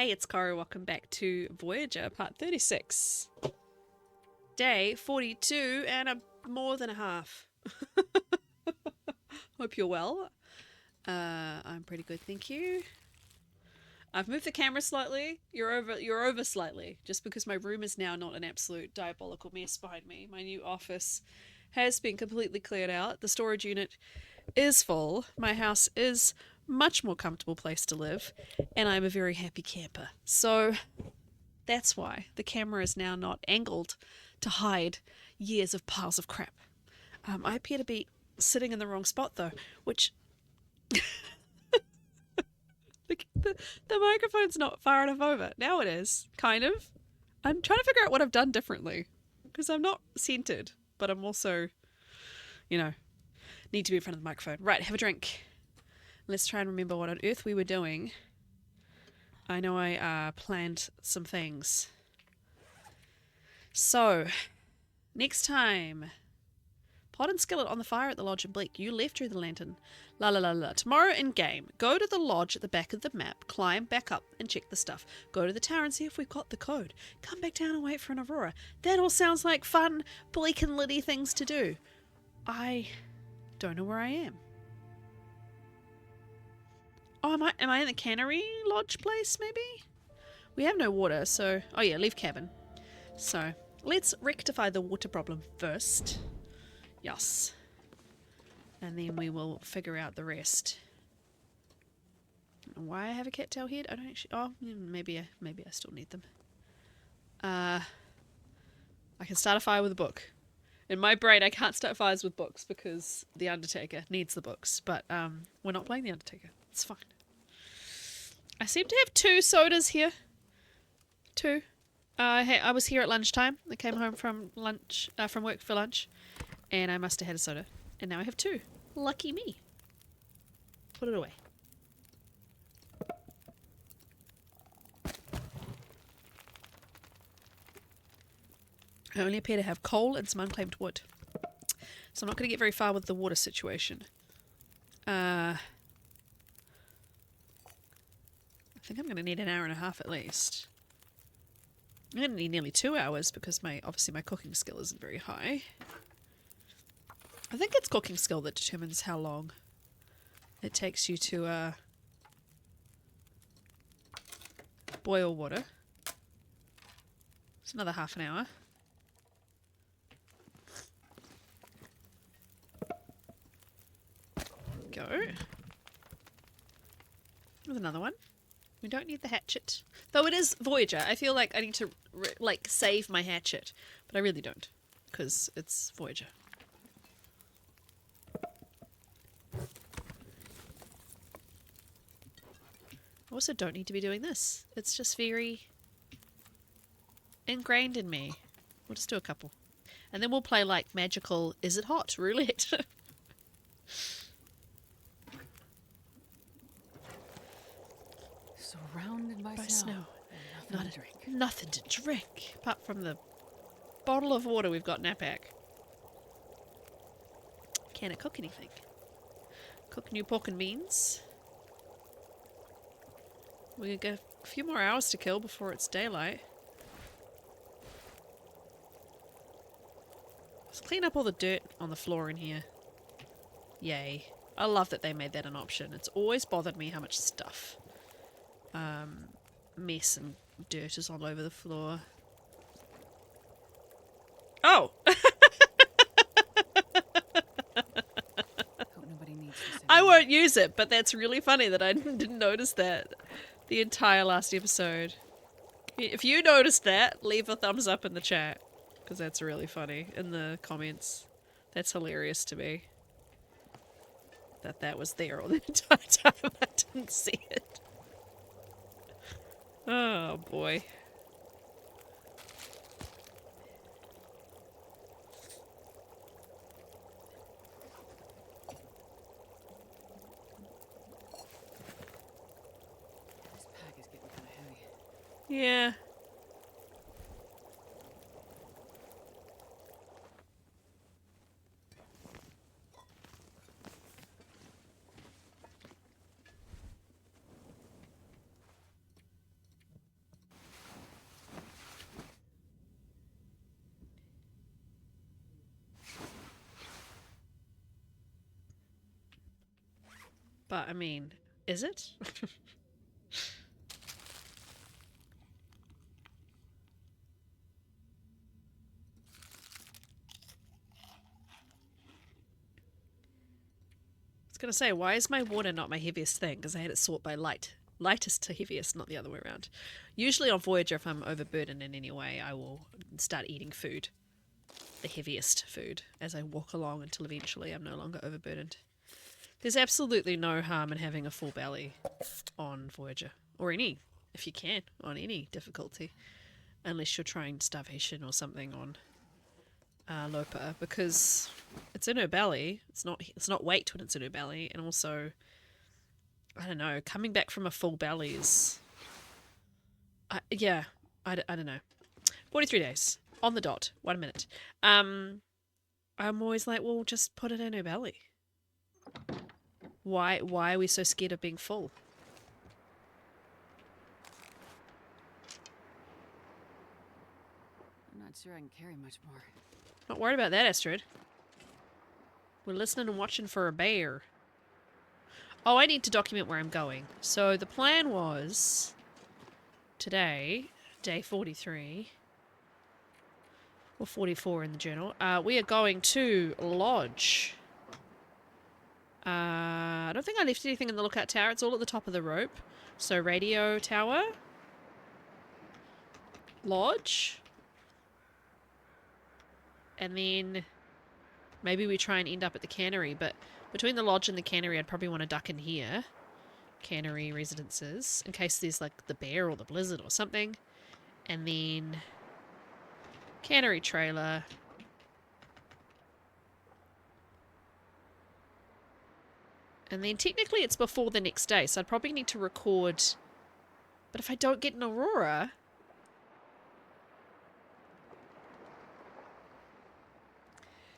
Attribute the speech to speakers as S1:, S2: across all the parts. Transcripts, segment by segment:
S1: Hey, it's Caro. Welcome back to Voyager, part 36. Day 42 and more than a half. Hope you're well. I'm pretty good, thank you. I've moved the camera slightly. You're over slightly, just because my room is now not an absolute diabolical mess behind me. My new office has been completely cleared out. The storage unit is full. My house is much more comfortable place to live, and I'm a very happy camper. So that's why the camera is now not angled to hide years of piles of crap. I appear to be sitting in the wrong spot though, which the microphone's not far enough over. Now it is, kind of. I'm trying to figure out what I've done differently, because I'm not centered, but I'm also, need to be in front of the microphone. Right, have a drink. Let's try and remember what on earth we were doing. I know I planned some things. So, next time, pot and skillet on the fire at the lodge in Bleak. You left through the lantern. La la la la. Tomorrow in game, go to the lodge at the back of the map, climb back up and check the stuff. Go to the tower and see if we've got the code. Come back down and wait for an aurora. That all sounds like fun, Bleak and Liddy things to do. I don't know where I am. Oh, am I in the cannery lodge place, maybe? We have no water, so... Oh yeah, leave cabin. So, let's rectify the water problem first. Yes. And then we will figure out the rest. Why I have a cattail head? I don't actually... Oh, maybe I still need them. I can start a fire with a book. In my brain, I can't start fires with books because The Undertaker needs the books. But we're not playing The Undertaker. It's fine. I seem to have 2 sodas here. 2. I was here at lunchtime. I came home from lunch, from work for lunch, and I must have had a soda. And now I have 2. Lucky me. Put it away. I only appear to have coal and some unclaimed wood. So I'm not going to get very far with the water situation. I think I'm going to need an hour and a half at least. I'm going to need nearly 2 hours because obviously my cooking skill isn't very high. I think it's cooking skill that determines how long it takes you to boil water. It's another half an hour. Go. There's another one. We don't need the hatchet. Though it is Voyager. I feel like I need to, save my hatchet. But I really don't. Because it's Voyager. I also don't need to be doing this. It's just very ingrained in me. We'll just do a couple. And then we'll play, magical Is It Hot roulette.
S2: Surrounded by snow.
S1: Not a drink. Nothing to drink. Apart from the bottle of water we've got in our pack. Can it cook anything? Cook new pork and beans. We've got a few more hours to kill before it's daylight. Let's clean up all the dirt on the floor in here. Yay. I love that they made that an option. It's always bothered me how much stuff. Mess and dirt is all over the floor. Oh!
S2: Hope nobody needs this
S1: I won't use it, but that's really funny that I didn't notice that the entire last episode. If you noticed that, leave a thumbs up in the chat, because that's really funny in the comments. That's hilarious to me. That was there all the entire time. I didn't see it. Oh boy.
S2: This pack is getting kind of heavy.
S1: Yeah. But, I mean, is it? I was going to say, why is my water not my heaviest thing? Because I had it sort by lightest to heaviest, not the other way around. Usually on Voyager, if I'm overburdened in any way, I will start eating food. The heaviest food as I walk along until eventually I'm no longer overburdened. There's absolutely no harm in having a full belly on Voyager. Or any, if you can, on any difficulty. Unless you're trying starvation or something on Lopa, because it's in her belly. It's not weight when it's in her belly, and also, I don't know, coming back from a full belly is, I don't know. 43 days on the dot, 1 minute. I'm always like, well, just put it in her belly. Why are we so scared of being full?
S2: I'm not sure I can carry much more.
S1: Not worried about that, Astrid. We're listening and watching for a bear. Oh, I need to document where I'm going. So the plan was today, day 43, or 44 in the journal, we are going to Lodge. I don't think I left anything in the lookout tower. It's all at the top of the rope. So radio tower, Lodge, and then maybe we try and end up at the cannery, but between the lodge and the cannery I'd probably want to duck in here. Cannery residences, in case there's like the bear or the blizzard or something. And then cannery trailer. And then technically it's before the next day, so I'd probably need to record. But if I don't get an aurora,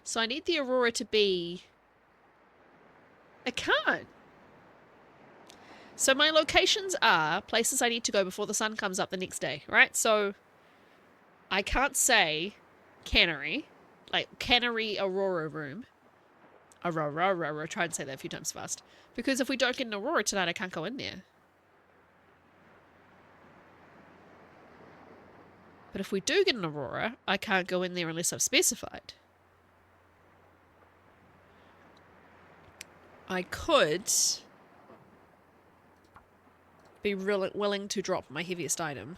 S1: so I need the aurora to be, I can't. So my locations are places I need to go before the sun comes up the next day, right? So I can't say cannery, like cannery aurora room. Aurora, try and say that a few times fast. Because if we don't get an aurora tonight, I can't go in there. But if we do get an aurora, I can't go in there unless I've specified. I could be willing to drop my heaviest item,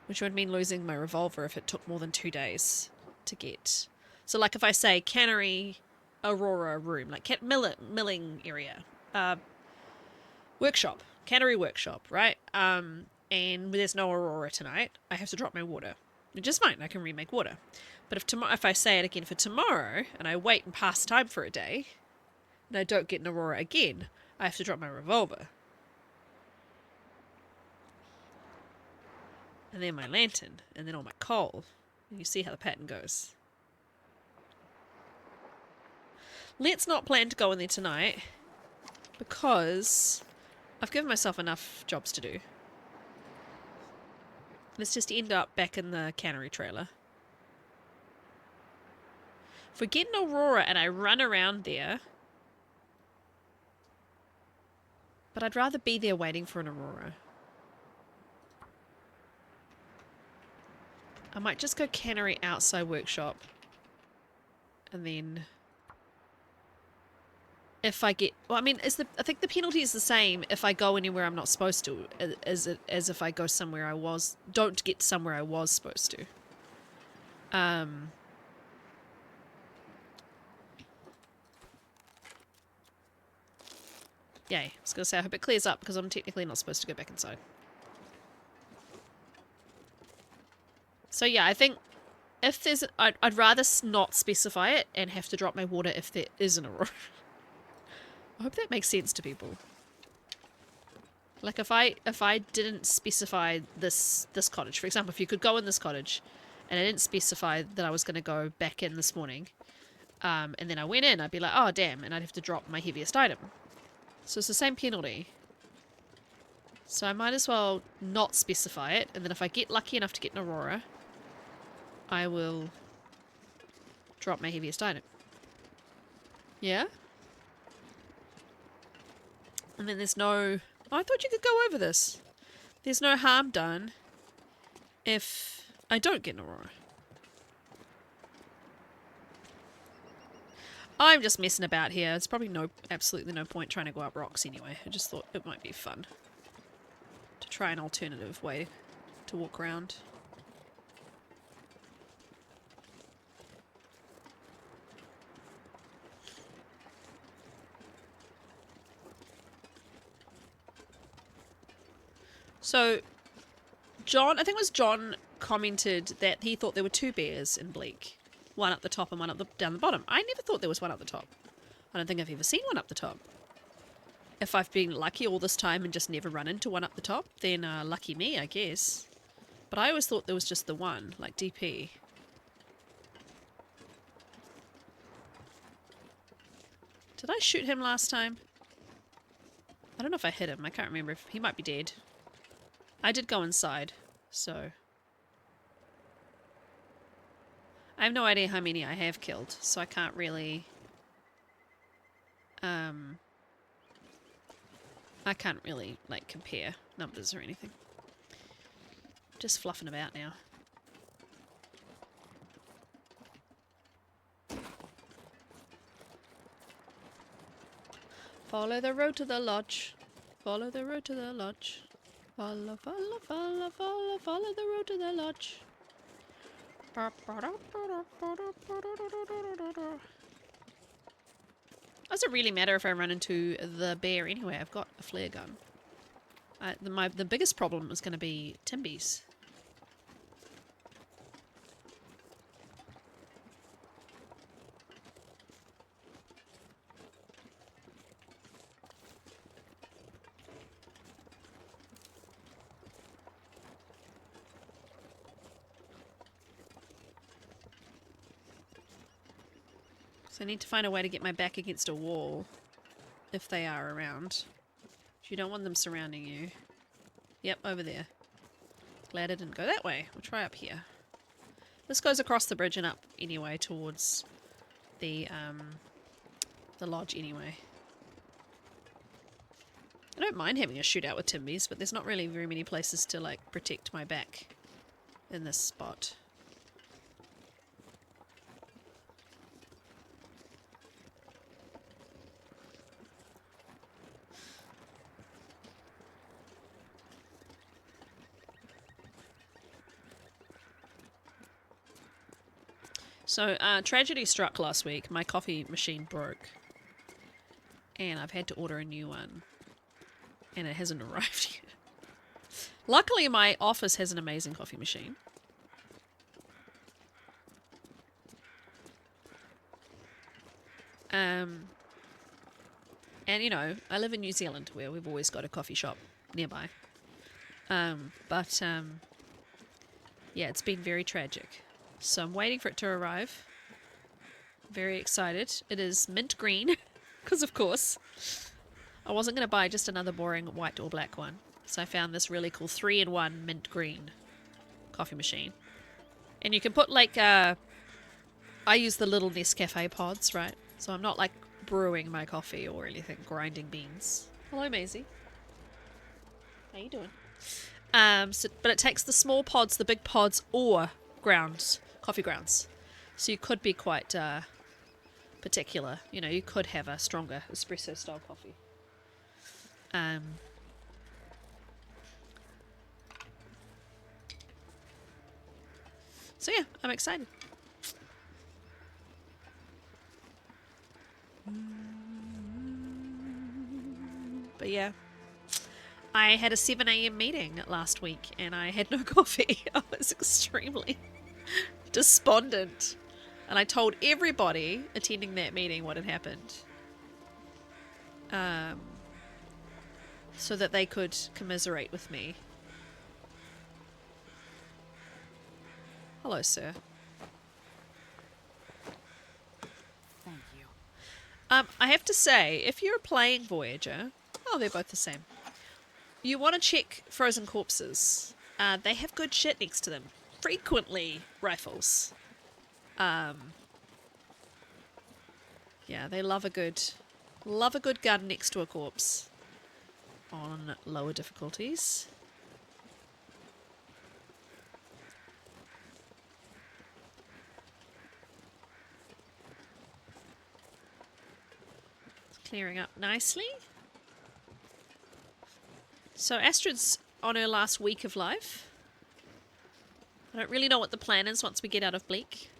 S1: which would mean losing my revolver if it took more than 2 days to get. So like if I say cannery aurora room, like milling area, workshop, cannery workshop, right? And there's no aurora tonight, I have to drop my water, which is fine, I can remake water. But if I say it again for tomorrow and I wait and pass time for a day and I don't get an aurora again, I have to drop my revolver. And then my lantern, and then all my coal. And you see how the pattern goes. Let's not plan to go in there tonight, because I've given myself enough jobs to do. Let's just end up back in the cannery trailer. If we get an aurora and I run around there, but I'd rather be there waiting for an aurora. I might just go cannery outside workshop. And then if I get, well, I mean, I think the penalty is the same if I go anywhere I'm not supposed to, as if I go somewhere don't get somewhere I was supposed to. Yay. I was going to say, I hope it clears up because I'm technically not supposed to go back inside. So yeah, I think if there's, I'd rather not specify it and have to drop my water if there is an aurora. I hope that makes sense to people. Like if I didn't specify this cottage, for example, if you could go in this cottage, and I didn't specify that I was going to go back in this morning, and then I went in, I'd be like, oh damn, and I'd have to drop my heaviest item. So it's the same penalty. So I might as well not specify it, and then if I get lucky enough to get an aurora, I will drop my heaviest item. Yeah? And then there's no... Oh, I thought you could go over this. There's no harm done if I don't get an aurora. I'm just messing about here. It's probably absolutely no point trying to go up rocks anyway. I just thought it might be fun to try an alternative way to walk around. So, John, I think it was John, commented that he thought there were 2 bears in Bleak. One up the top and one down the bottom. I never thought there was one up the top. I don't think I've ever seen one up the top. If I've been lucky all this time and just never run into one up the top, then lucky me, I guess. But I always thought there was just the one, like DP. Did I shoot him last time? I don't know if I hit him. I can't remember. He might be dead. I did go inside, so... I have no idea how many I have killed, so I can't really... I can't really, like, compare numbers or anything. Just fluffing about now. Follow the road to the lodge. Follow the road to the lodge. Follow, follow, follow, follow, follow the road to the lodge. Doesn't really matter if I run into the bear anyway. I've got a flare gun. The biggest problem is going to be Timbies. So I need to find a way to get my back against a wall, if they are around. You don't want them surrounding you. Yep, over there. Glad I didn't go that way. We'll try up here. This goes across the bridge and up anyway towards the lodge anyway. I don't mind having a shootout with Timbies, but there's not really very many places to like protect my back in this spot. So, tragedy struck last week. My coffee machine broke. And I've had to order a new one. And it hasn't arrived yet. Luckily, my office has an amazing coffee machine. And, you know, I live in New Zealand, where we've always got a coffee shop nearby. Yeah, it's been very tragic. So I'm waiting for it to arrive. Very excited. It is mint green, because of course. I wasn't going to buy just another boring white or black one. So I found this really cool 3-in-1 mint green coffee machine. And you can put like, I use the little Nescafe pods, right? So I'm not like brewing my coffee or anything, grinding beans. Hello, Maisie. How you doing? But it takes the small pods, the big pods, or grounds. Coffee grounds. So you could be quite particular. You know, you could have a stronger espresso style coffee. So yeah, I'm excited. But yeah, I had a 7 a.m. meeting last week and I had no coffee. I was extremely despondent. And I told everybody attending that meeting what had happened. So that they could commiserate with me. Hello, sir.
S2: Thank you.
S1: I have to say, if you're playing Voyager... Oh, they're both the same. You want to check frozen corpses. They have good shit next to them. Frequently rifles. Yeah, they love a good gun next to a corpse. on lower difficulties. It's clearing up nicely. So Astrid's on her last week of life. I don't really know what the plan is once we get out of Bleak.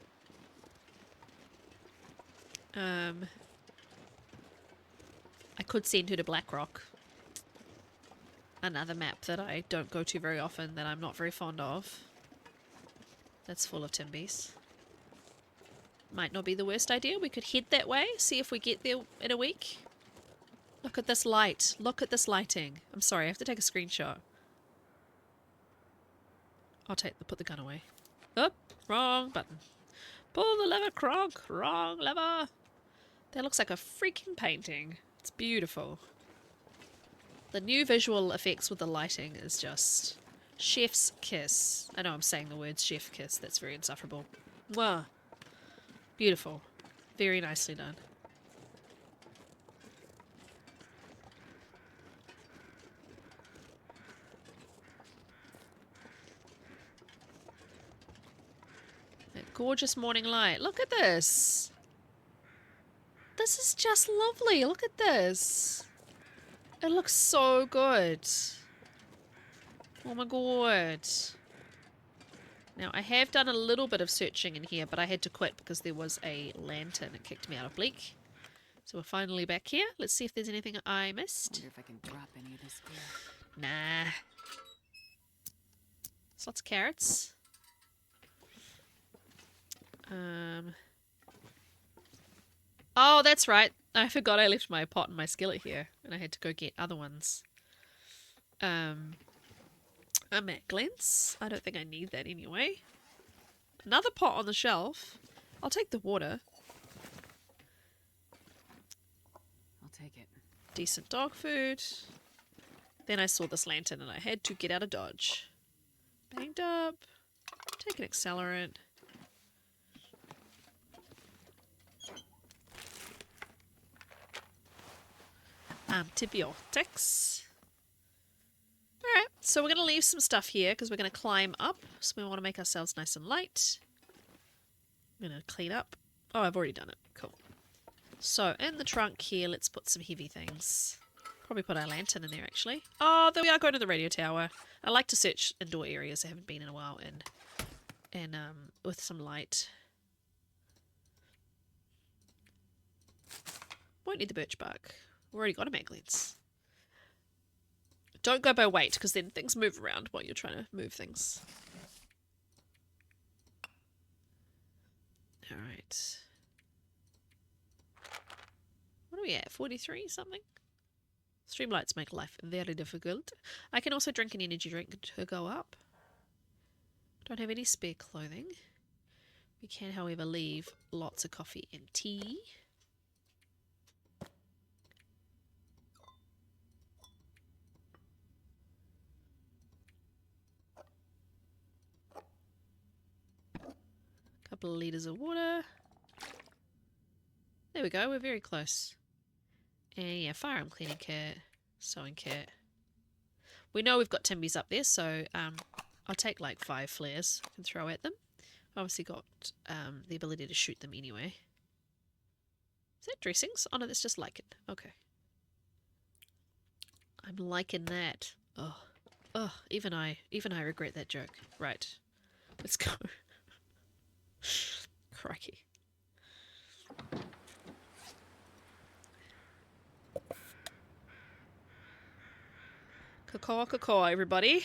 S1: I could send her to Blackrock. Another map that I don't go to very often, that I'm not very fond of. That's full of Timbies. Might not be the worst idea. We could head that way, see if we get there in a week. Look at this light. Look at this lighting. I'm sorry, I have to take a screenshot. I'll put the gun away. Oh, wrong button. Pull the lever, Krog. Wrong lever. That looks like a freaking painting. It's beautiful. The new visual effects with the lighting is just chef's kiss. I know I'm saying the words chef kiss. That's very insufferable. Mwah. Beautiful. Very nicely done. That gorgeous morning light. Look at this. This is just lovely. Look at this. It looks so good. Oh my god. Now, I have done a little bit of searching in here, but I had to quit because there was a lantern. It kicked me out of Bleak. So we're finally back here. Let's see if there's anything I missed.
S2: Wonder if I can drop any of this gear.
S1: Nah. There's lots of carrots. Oh, that's right. I forgot I left my pot and my skillet here, and I had to go get other ones. A matte lens. I don't think I need that anyway. Another pot on the shelf. I'll take the water.
S2: I'll take it.
S1: Decent dog food. Then I saw this lantern and I had to get out of Dodge. Banged up. Take an accelerant. Antibiotics. Alright, so we're going to leave some stuff here because we're going to climb up. So we want to make ourselves nice and light. I'm going to clean up. Oh, I've already done it. Cool. So, in the trunk here, let's put some heavy things. Probably put our lantern in there, actually. Oh, there we are, going to the radio tower. I like to search indoor areas I haven't been in a while and with some light. Won't need the birch bark. We've already got a mag lens. Don't go by weight, because then things move around while you're trying to move things. Alright. What are we at? 43 something? Streamlights make life very difficult. I can also drink an energy drink to go up. Don't have any spare clothing. We can, however, leave lots of coffee and tea. Couple of litres of water. There we go, we're very close. And yeah, firearm cleaning kit, sewing kit. We know we've got Timbies up there, so I'll take like 5 flares and throw at them. Obviously got the ability to shoot them anyway. Is that dressings? Oh no, that's just lichen. Okay. I'm liking that. Oh, oh, even I regret that joke. Right, let's go. Crikey. Caw, everybody.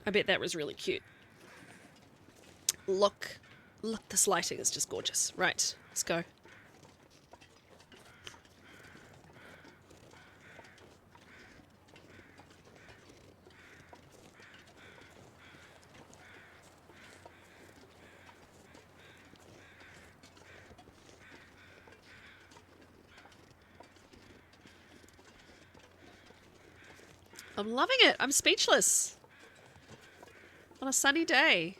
S1: I bet that was really cute. Look, this lighting is just gorgeous. Right, let's go. I'm loving it. I'm speechless. On a sunny day.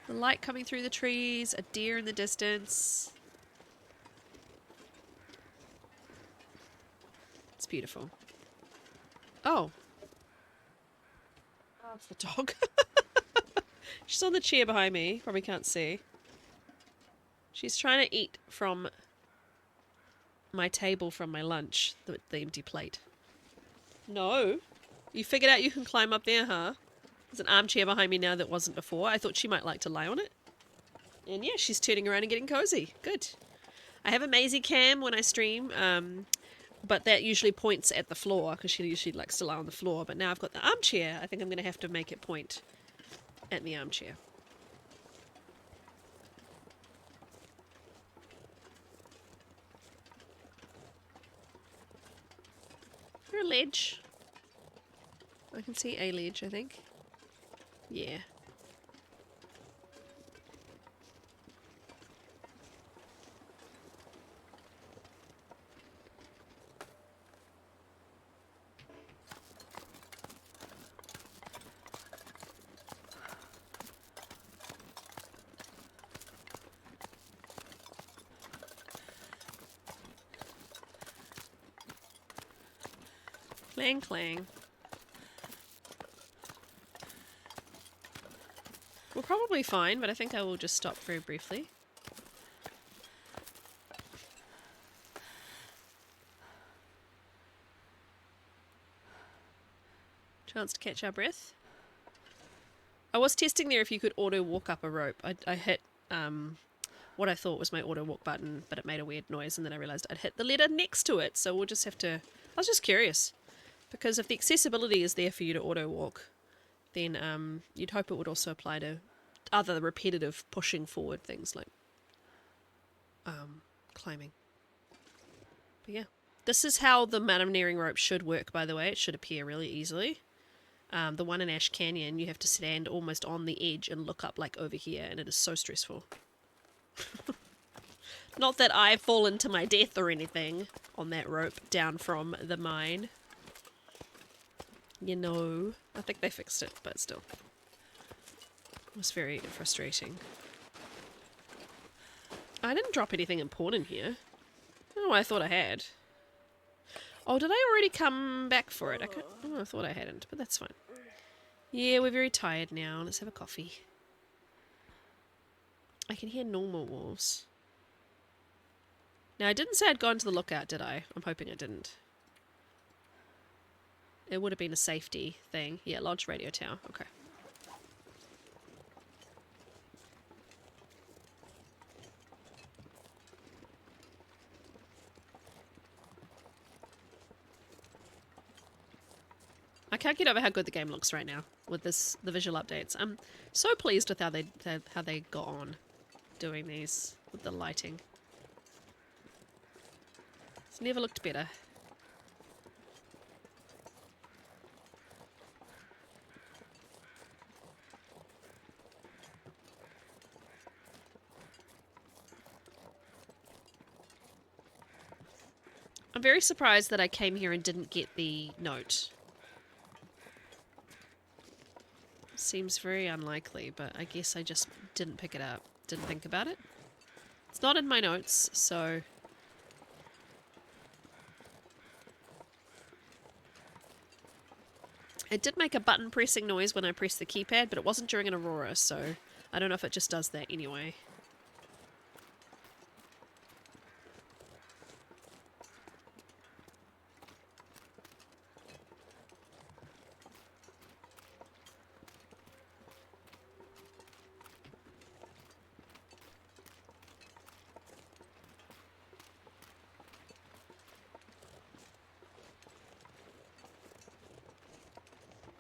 S1: The light coming through the trees, a deer in the distance. It's beautiful. Oh. Oh, it's the dog. She's on the chair behind me. Probably can't see. She's trying to eat from my table from my lunch, the empty plate. No. You figured out you can climb up there, huh? There's an armchair behind me now that wasn't before. I thought she might like to lie on it. And yeah, she's turning around and getting cozy. Good. I have a Maisie cam when I stream, but that usually points at the floor because she usually likes to lie on the floor. But now I've got the armchair. I think I'm going to have to make it point at the armchair. Is there a ledge? I can see a ledge, I think. Yeah. Clang, clang. We're probably fine, but I think I will just stop very briefly. Chance to catch our breath. I was testing there if you could auto walk up a rope. I hit what I thought was my auto walk button, but it made a weird noise, and then I realized I'd hit the letter next to it, so we'll just have to... I was just curious. Because if the accessibility is there for you to auto walk, then you'd hope it would also apply to other repetitive pushing forward things like climbing. But yeah, this is how the mountaineering rope should work, by the way. It should appear really easily. The one in Ash Canyon, you have to stand almost on the edge and look up like over here, and it is so stressful. Not that I fall into my death or anything on that rope down from the mine. You know, I think they fixed it, but still. It was very frustrating. I didn't drop anything important here. I don't know what I thought I had. Oh, did I already come back for it? I thought I hadn't, but that's fine. Yeah, we're very tired now. Let's have a coffee. I can hear normal wolves. Now, I didn't say I'd gone to the lookout, did I? I'm hoping I didn't. It would have been a safety thing. Yeah, Lodge Radio Tower. Okay. I can't get over how good the game looks right now with the visual updates. I'm so pleased with how they got on doing these with the lighting. It's never looked better. I'm very surprised that I came here and didn't get the note. Seems very unlikely, but I guess I just didn't pick it up. Didn't think about it. It's not in my notes, so... It did make a button pressing noise when I pressed the keypad, but it wasn't during an aurora, so I don't know if it just does that anyway.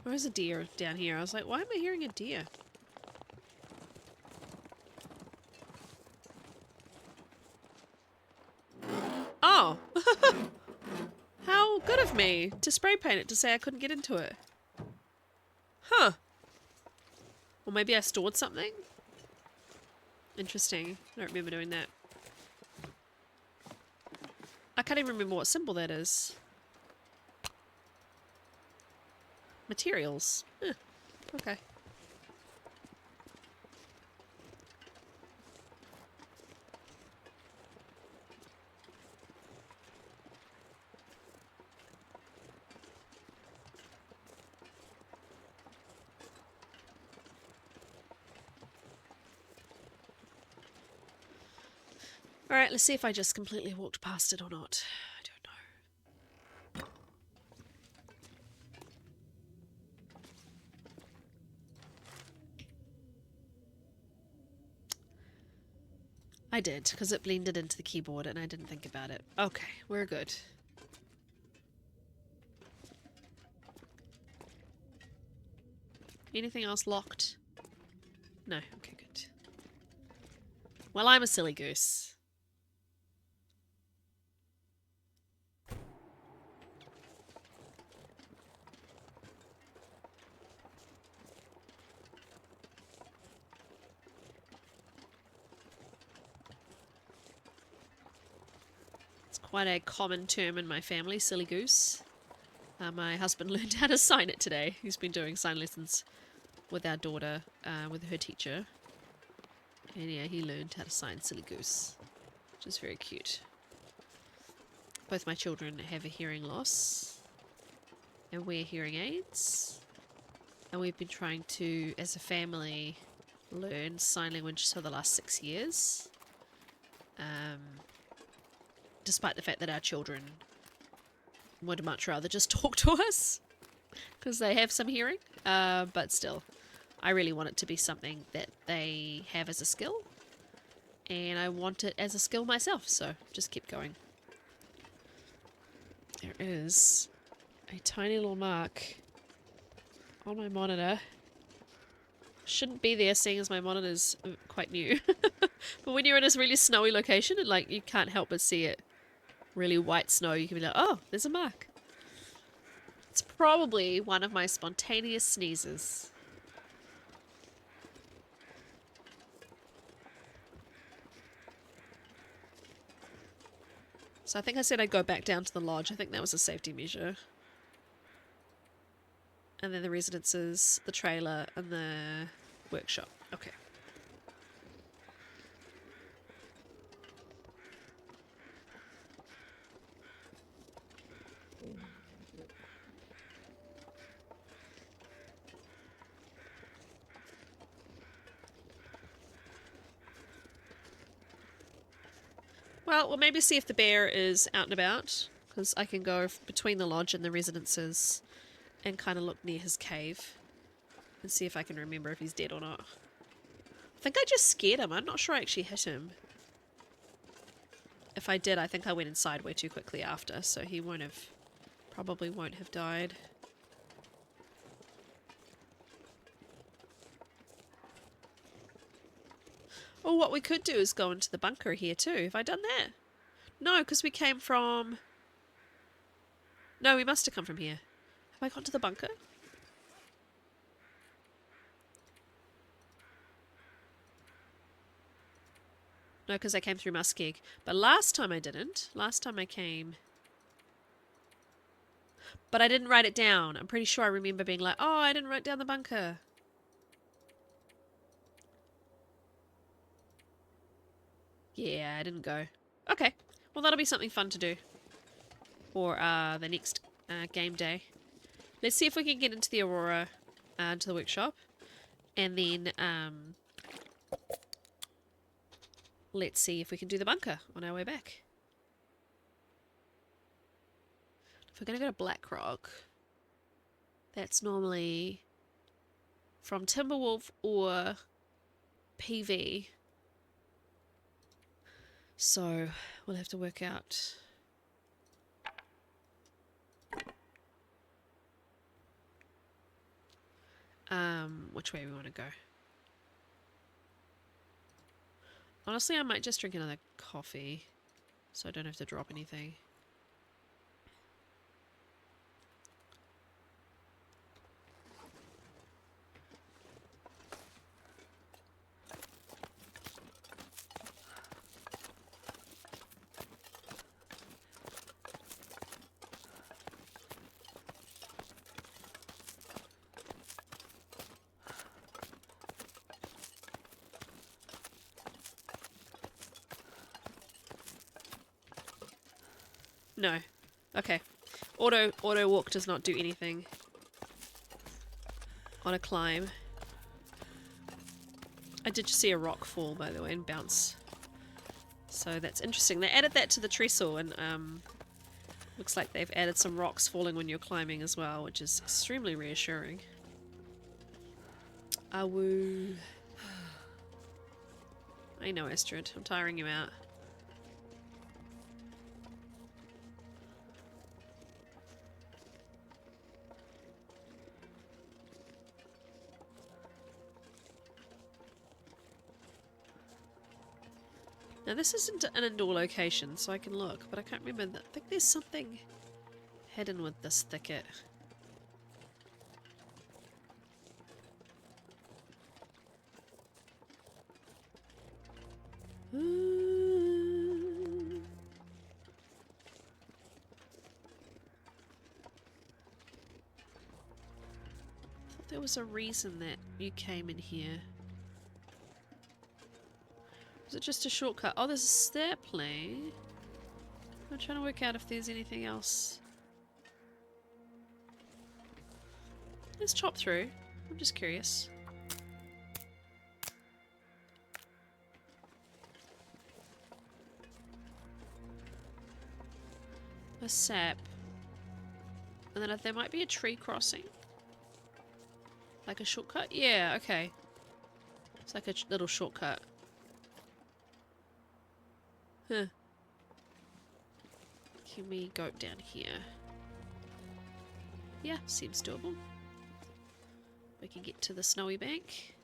S1: Where's a deer down here? I was like, why am I hearing a deer? Oh! How good of me to spray paint it to say I couldn't get into it. Huh. Or maybe I stored something? Interesting. I don't remember doing that. I can't even remember what symbol that is. Materials. Okay. Alright, let's see if I just completely walked past it or not. I don't know. I did, because it blended into the keyboard and I didn't think about it. Okay, we're good. Anything else locked? No, okay, good. Well, I'm a silly goose. It's quite a common term in my family, silly goose. My husband learned how to sign it today. He's been doing sign lessons with our daughter, with her teacher. And yeah, he learned how to sign silly goose, which is very cute. Both my children have a hearing loss and wear hearing aids. And we've been trying to, as a family, learn sign language for the last 6 years. Despite the fact that our children would much rather just talk to us because they have some hearing. But still, I really want it to be something that they have as a skill. And I want it as a skill myself, so just keep going. There is a tiny little mark on my monitor. Shouldn't be there, seeing as my monitor's quite new. But when you're in this really snowy location, and like you can't help but see it, really white snow, you can be like, oh, there's a mark. It's probably one of my spontaneous sneezes. So I think I said I'd go back down to the lodge. I think that was a safety measure. And then the residences, the trailer, and the workshop. Okay. Well, we'll maybe see if the bear is out and about, because I can go between the lodge and the residences and kind of look near his cave and see if I can remember if he's dead or not. I think I just scared him. I'm not sure I actually hit him. If I did, I think I went inside way too quickly after, so he won't have, probably won't have died. Oh, what we could do is go into the bunker here too. Have I done that? No, because we came from... No, we must have come from here. Have I gone to the bunker? No, because I came through Muskeg. But last time I didn't. Last time I came... But I didn't write it down. I'm pretty sure I remember being like, oh, I didn't write down the bunker. Yeah, I didn't go. Okay. Well, that'll be something fun to do. For the next game day. Let's see if we can get into the Aurora, into the workshop. And then, let's see if we can do the bunker on our way back. If we're going to go to Blackrock, that's normally from Timberwolf or PV. So we'll have to work out which way we want to go. Honestly, I might just drink another coffee so I don't have to drop anything. No. Okay. Auto walk does not do anything on a climb. I did just see a rock fall, by the way, and bounce. So that's interesting. They added that to the trestle, and looks like they've added some rocks falling when you're climbing as well, which is extremely reassuring. Awoo. I know, Astrid. I'm tiring you out. Now this isn't an indoor location, so I can look, but I can't remember. I think there's something hidden with this thicket. Thought there was a reason that you came in here. Was it just a shortcut? Oh, there's a stair plane. I'm trying to work out if there's anything else. Let's chop through. I'm just curious. A sap. And then there might be a tree crossing. Like a shortcut? Yeah, okay. It's like a little shortcut. Huh. Can we go down here? Yeah, seems doable. We can get to the snowy bank.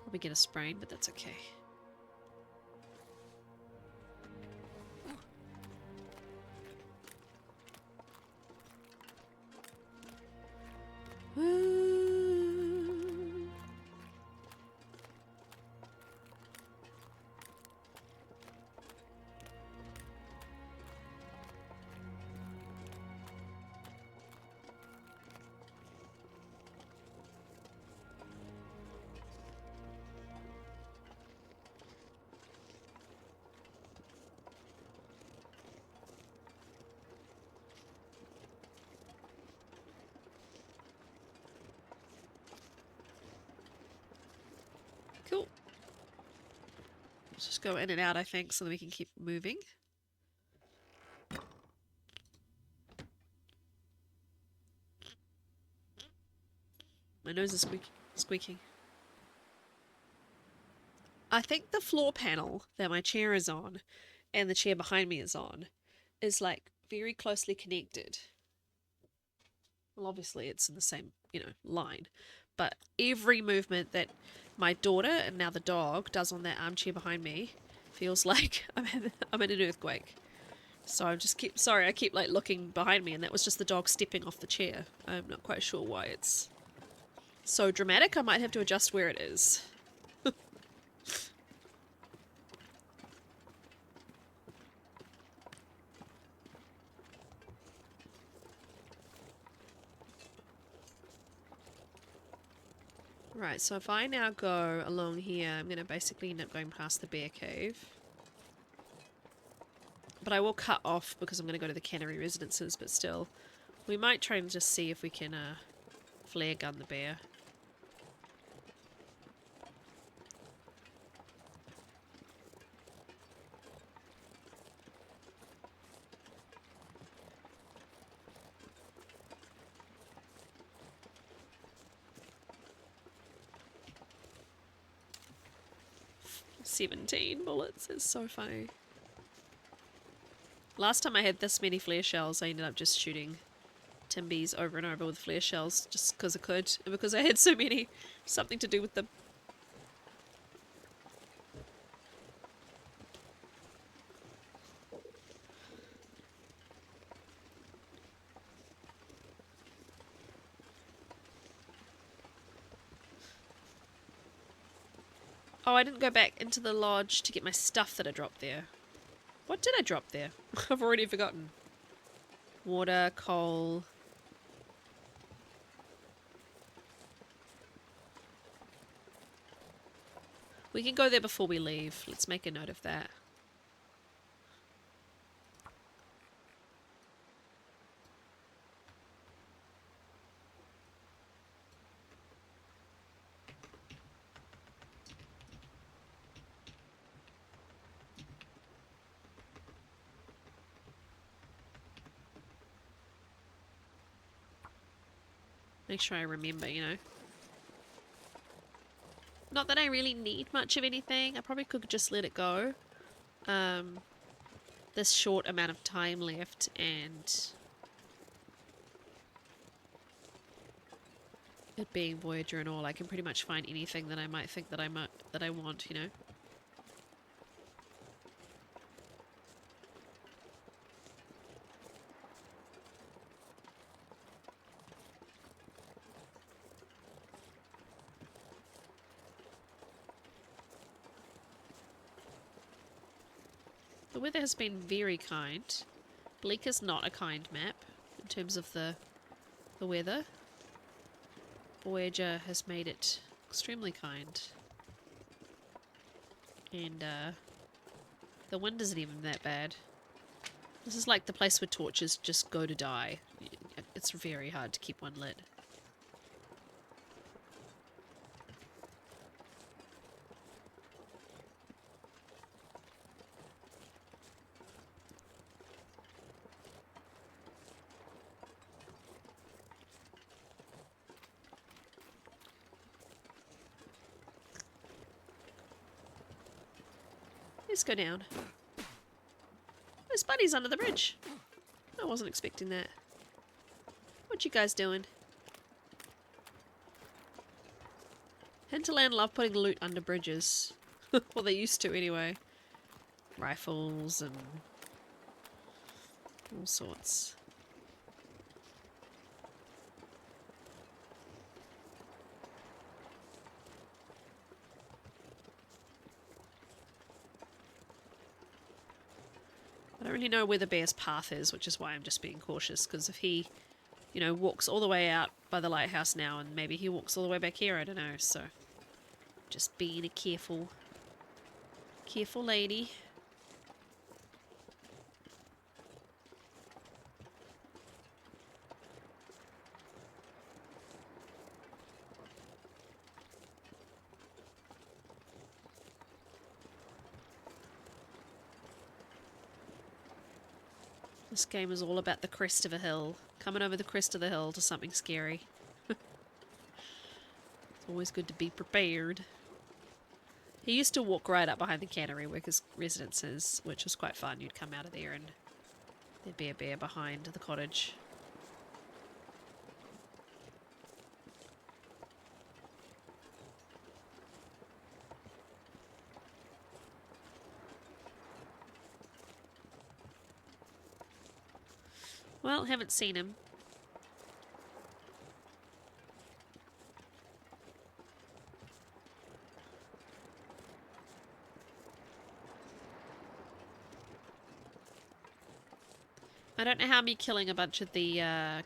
S1: Probably get a sprain, but that's okay. Cool. Let's just go in and out, I think, so that we can keep moving. My nose is squeaking. I think the floor panel that my chair is on and the chair behind me is on is like very closely connected. Well, obviously it's in the same, line. But every movement that my daughter and now the dog does on that armchair behind me feels like I'm in an earthquake. So I keep like looking behind me, and that was just the dog stepping off the chair. I'm not quite sure why it's so dramatic. I might have to adjust where it is. Right, so if I now go along here, I'm going to basically end up going past the bear cave. But I will cut off because I'm going to go to the cannery residences, but still. We might try and just see if we can flare gun the bear. "17 bullets" is so funny. Last time I had this many flare shells, I ended up just shooting Timbies over and over with flare shells just because I could, and because I had so many. Something to do with them. Oh, I didn't go back into the lodge to get my stuff that I dropped there. What did I drop there? I've already forgotten. Water, coal. We can go there before we leave. Let's make a note of that. Make sure I remember, you know. Not that I really need much of anything. I probably could just let it go. This short amount of time left, and it being Voyager and all, I can pretty much find anything that I might think that I want, you know. The weather has been very kind. Bleak is not a kind map in terms of the weather. Voyager has made it extremely kind. And the wind isn't even that bad. This is like the place where torches just go to die. It's very hard to keep one lit. Let's go down. There's buddies under the bridge. I wasn't expecting that. What you guys doing? Hinterland love putting loot under bridges. Well, they used to anyway. Rifles and all sorts. I don't really know where the bear's path is, which is why I'm just being cautious, because if he, you know, walks all the way out by the lighthouse now and maybe he walks all the way back here, I don't know, so just being a careful lady. This game is all about the crest of a hill. Coming over the crest of the hill to something scary. It's always good to be prepared. He used to walk right up behind the cannery where his residence is, which was quite fun. You'd come out of there and there'd be a bear behind the cottage. Well, haven't seen him. I don't know how me killing a bunch of the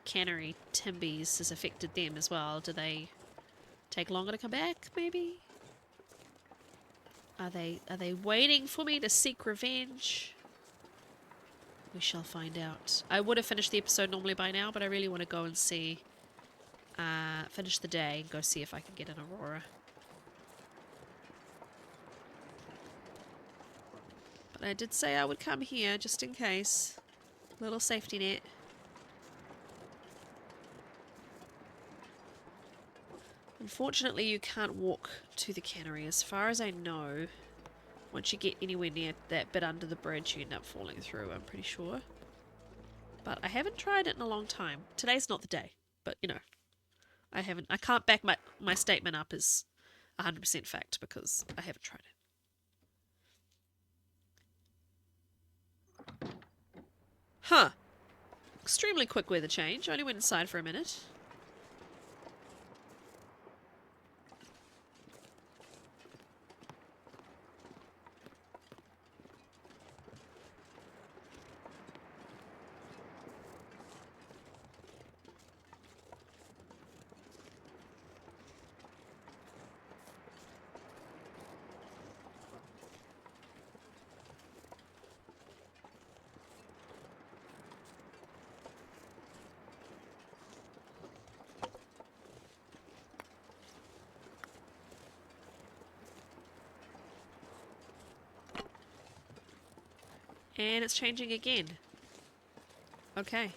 S1: cannery timbies has affected them as well. Do they take longer to come back, maybe? Are they waiting for me to seek revenge? We shall find out. I would have finished the episode normally by now, but I really want to go and see, finish the day and go see if I can get an Aurora. But I did say I would come here just in case. Little safety net. Unfortunately, you can't walk to the cannery. As far as I know, once you get anywhere near that bit under the bridge, you end up falling through, I'm pretty sure. But I haven't tried it in a long time. Today's not the day, but you know, I can't back my statement up as 100% fact because I haven't tried it. Huh. Extremely quick weather change. I only went inside for a minute. And it's changing again. Okay.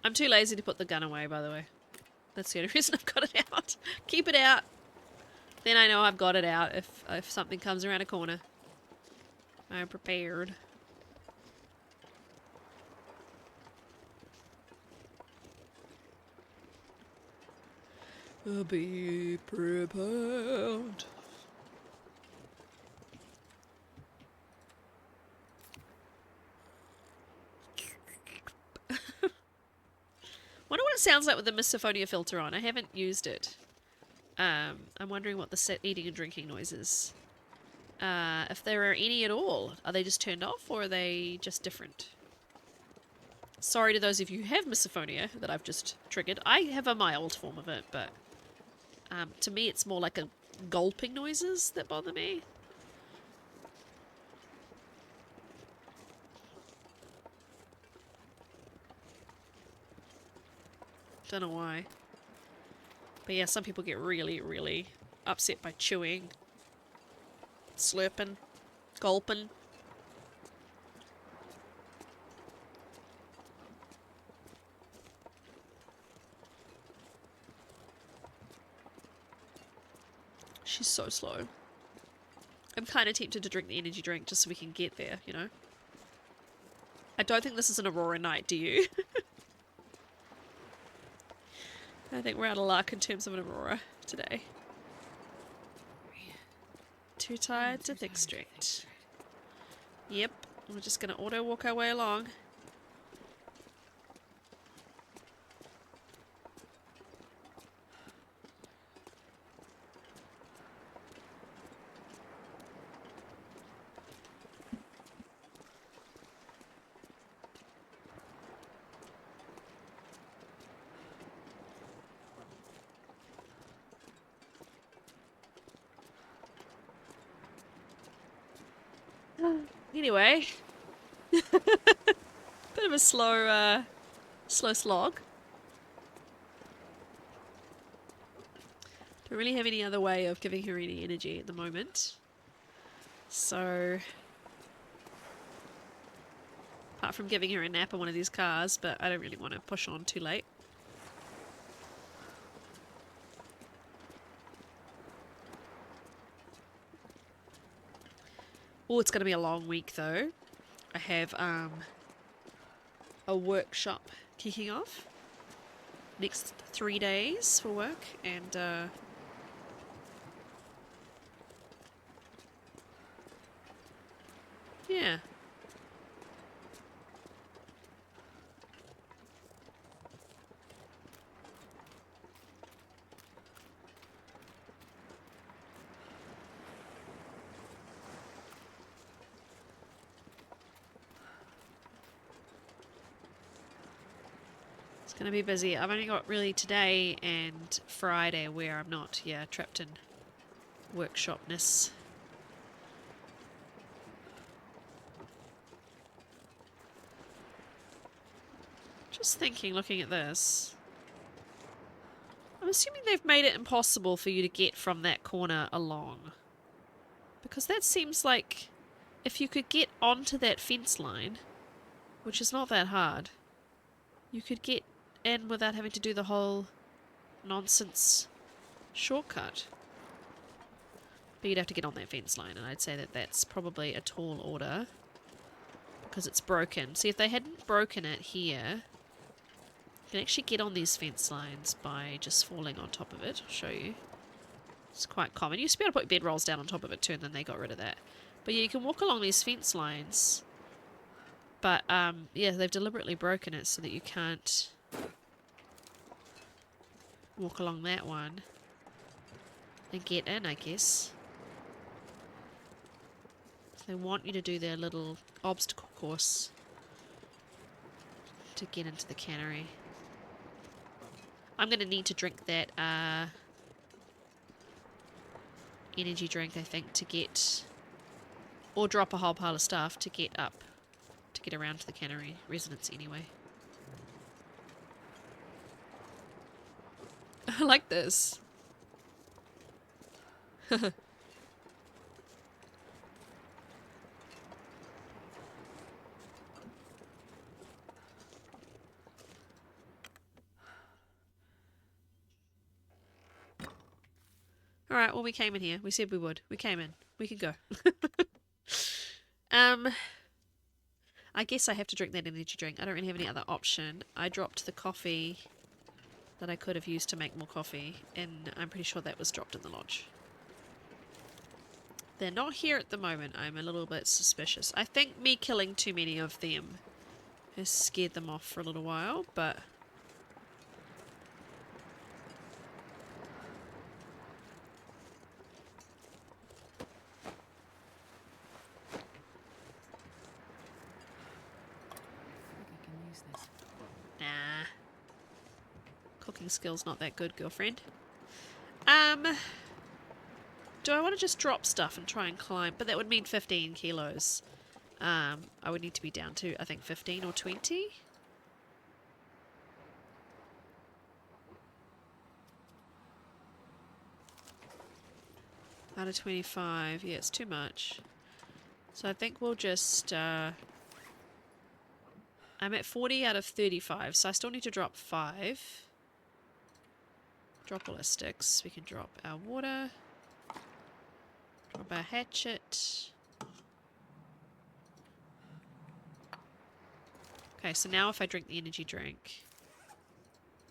S1: I'm too lazy to put the gun away, by the way. That's the only reason I've got it out. Keep it out. Then I know I've got it out if something comes around a corner. I'm prepared. Be prepared. Wonder what it sounds like with the misophonia filter on. I haven't used it. I'm wondering what the set eating and drinking noise is. If there are any at all. Are they just turned off or are they just different? Sorry to those of you who have misophonia that I've just triggered. I have a mild form of it, but to me it's more like a gulping noises that bother me. Don't know why. But yeah, some people get really, really upset by chewing, slurping, gulping. She's so slow. I'm kind of tempted to drink the energy drink just so we can get there, you know? I don't think this is an Aurora night, do you? I think we're out of luck in terms of an Aurora today. Too tired to think straight. Yep, we're just gonna auto walk our way along. Anyway, bit of a slow slog. Don't really have any other way of giving her any energy at the moment. So, apart from giving her a nap in one of these cars, but I don't really want to push on too late. Oh, it's going to be a long week though. I have a workshop kicking off next 3 days for work, and yeah. It's going to be busy. I've only got really today and Friday where I'm not, trapped in workshopness. Just thinking, looking at this, I'm assuming they've made it impossible for you to get from that corner along. Because that seems like if you could get onto that fence line, which is not that hard, you could get in without having to do the whole nonsense shortcut. But you'd have to get on that fence line, and I'd say that that's probably a tall order because it's broken. See, if they hadn't broken it here, you can actually get on these fence lines by just falling on top of it. I'll show you. It's quite common. You used to be able to put bedrolls down on top of it too, and then they got rid of that. But yeah, you can walk along these fence lines. But yeah, they've deliberately broken it so that you can't walk along that one and get in, I guess. So they want you to do their little obstacle course to get into the cannery. I'm going to need to drink that energy drink, I think, to get... or drop a whole pile of stuff to get up, to get around to the cannery residence anyway. I like this. Alright, well we came in here. We said we would. We came in. We can go. I guess I have to drink that energy drink. I don't really have any other option. I dropped the coffee that I could have used to make more coffee, and I'm pretty sure that was dropped in the lodge. They're not here at the moment. I'm a little bit suspicious. I think me killing too many of them has scared them off for a little while, but...
S2: I can use this.
S1: Nah. Cooking skill's not that good, girlfriend. Do I want to just drop stuff and try and climb? But that would mean 15 kilos. I would need to be down to, I think, 15 or 20. Out of 25. Yeah, it's too much. So I think we'll just... I'm at 40 out of 35, so I still need to drop 5. Drop all our sticks. We can drop our water. Drop our hatchet. Okay, so now if I drink the energy drink...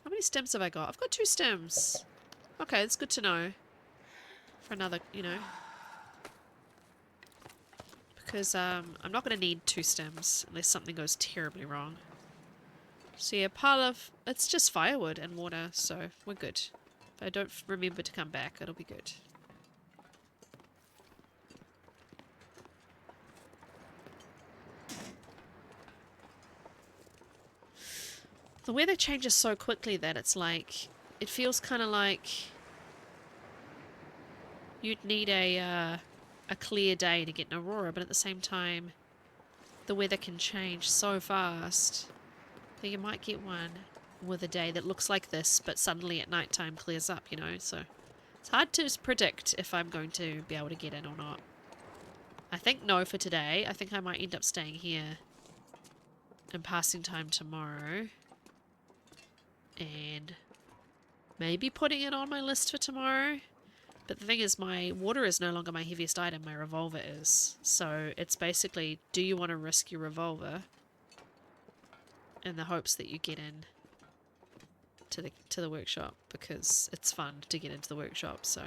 S1: How many stems have I got? I've got 2 stems. Okay, that's good to know. For another, you know... Because I'm not going to need 2 stems unless something goes terribly wrong. So yeah, part of... It's just firewood and water, so we're good. If I don't remember to come back, it'll be good. The weather changes so quickly that it's like... It feels kind of like... You'd need a clear day to get an aurora, but at the same time, the weather can change so fast that you might get one with a day that looks like this, but suddenly at night time clears up, you know, so it's hard to predict if I'm going to be able to get in or not. I think no for today. I think I might end up staying here and passing time tomorrow, and maybe putting it on my list for tomorrow. But the thing is, my water is no longer my heaviest item, my revolver is. So it's basically, do you want to risk your revolver in the hopes that you get in to the workshop? Because it's fun to get into the workshop, so...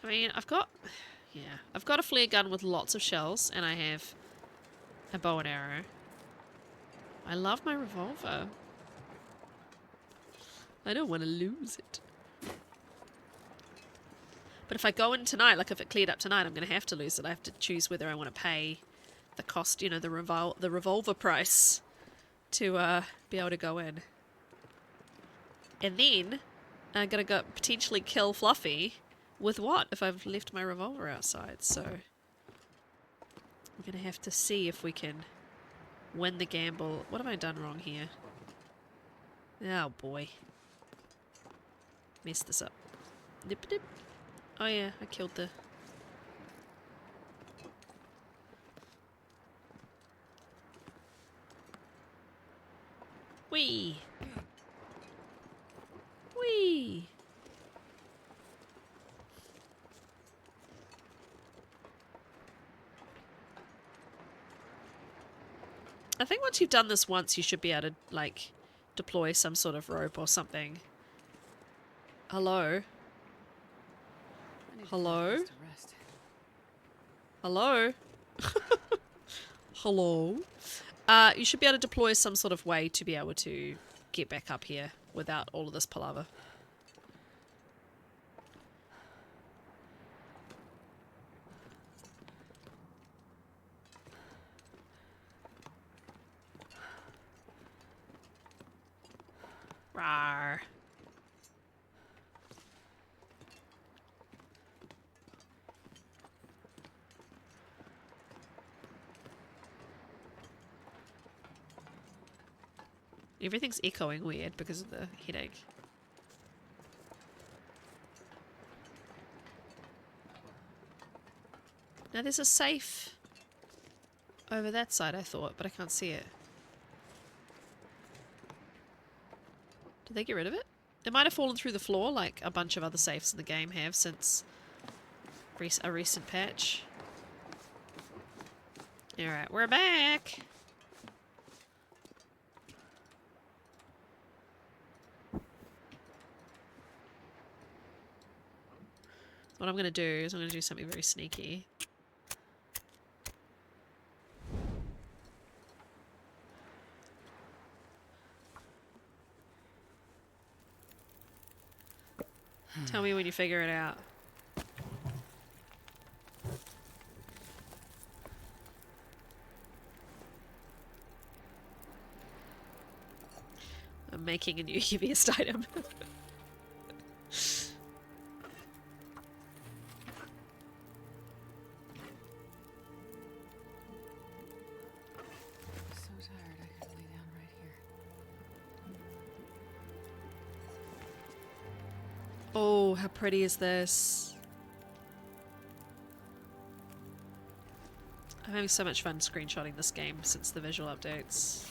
S1: I mean, I've got a flare gun with lots of shells, and I have a bow and arrow. I love my revolver. I don't want to lose it. But if I go in tonight, like if it cleared up tonight, I'm going to have to lose it. I have to choose whether I want to pay the cost, you know, the revolver price to be able to go in. And then I'm going to go potentially kill Fluffy with what if I've left my revolver outside. So I'm going to have to see if we can win the gamble. What have I done wrong here? Oh boy. Messed this up. Dip dip. Oh yeah, I killed the... Whee! Whee! I think once you've done this once, you should be able to, like, deploy some sort of rope or something. Hello? Hello? Hello? Hello? You should be able to deploy some sort of way to be able to get back up here without all of this palaver. Rawr. Everything's echoing weird because of the headache. Now there's a safe over that side, I thought, but I can't see it. Did they get rid of it? It might have fallen through the floor like a bunch of other safes in the game have since A recent patch. Alright, we're back! What I'm going to do is I'm going to do something very sneaky. Tell me when you figure it out. I'm making a new heaviest item. Oh, how pretty is this? I'm having so much fun screenshotting this game since the visual updates.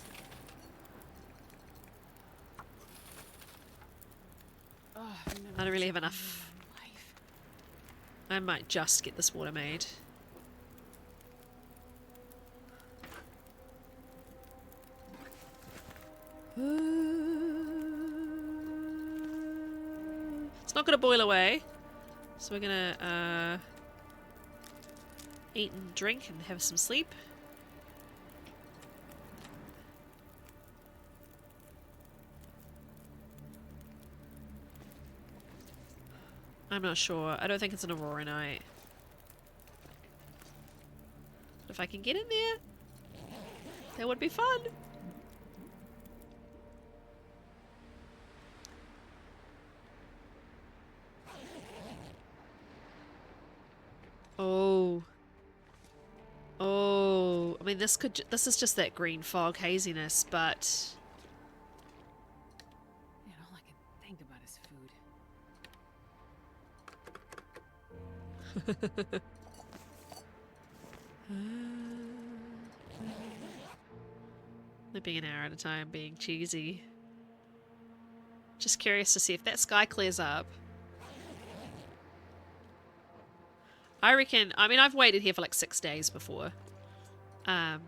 S1: I don't really have enough. I might just get this water made. It's not gonna boil away, so we're gonna eat and drink and have some sleep. I'm not sure. I don't think it's an Aurora night. But if I can get in there, that would be fun. Oh. Oh. I mean, this is just that green fog haziness, but...
S2: Man, all I can think about is food.
S1: Living an hour at a time, being cheesy. Just curious to see if that sky clears up. I reckon, I mean, I've waited here for like 6 days before. And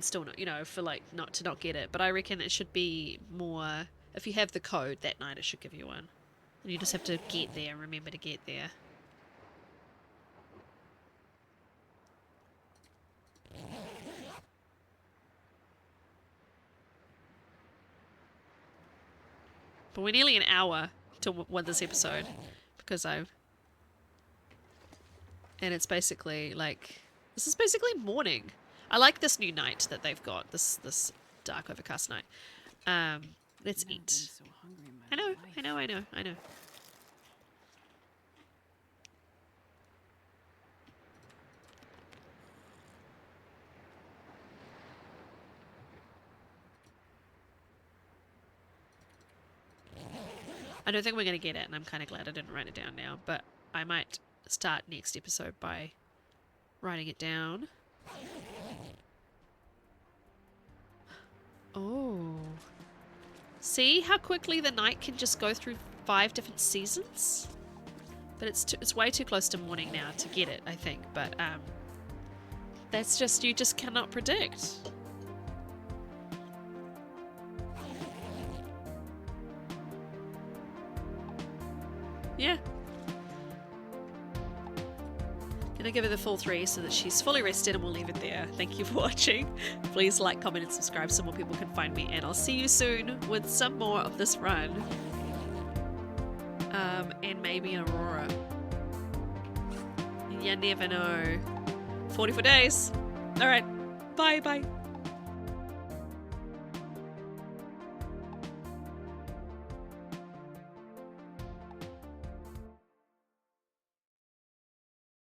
S1: still not, you know, for like not get it. But I reckon it should be more, if you have the code that night, it should give you one. And you just have to get there, remember to get there. But we're nearly an hour to win this episode. Because I've... And it's basically like... This is basically morning. I like this new night that they've got. This dark overcast night. Let's eat.
S2: So hungry in my
S1: I know.
S2: life.
S1: I don't think we're going to get it, and I'm kind of glad I didn't write it down now, but I might start next episode by writing it down. Oh. See how quickly the night can just go through 5 different seasons? But it's way too close to morning now to get it, I think, but that's just, you just cannot predict. Yeah. Gonna give her the full 3 so that she's fully rested, and we'll leave it there. Thank you for watching. Please like, comment, and subscribe so more people can find me, and I'll see you soon with some more of this run. And maybe an Aurora. You never know. 44 days. Alright. Bye.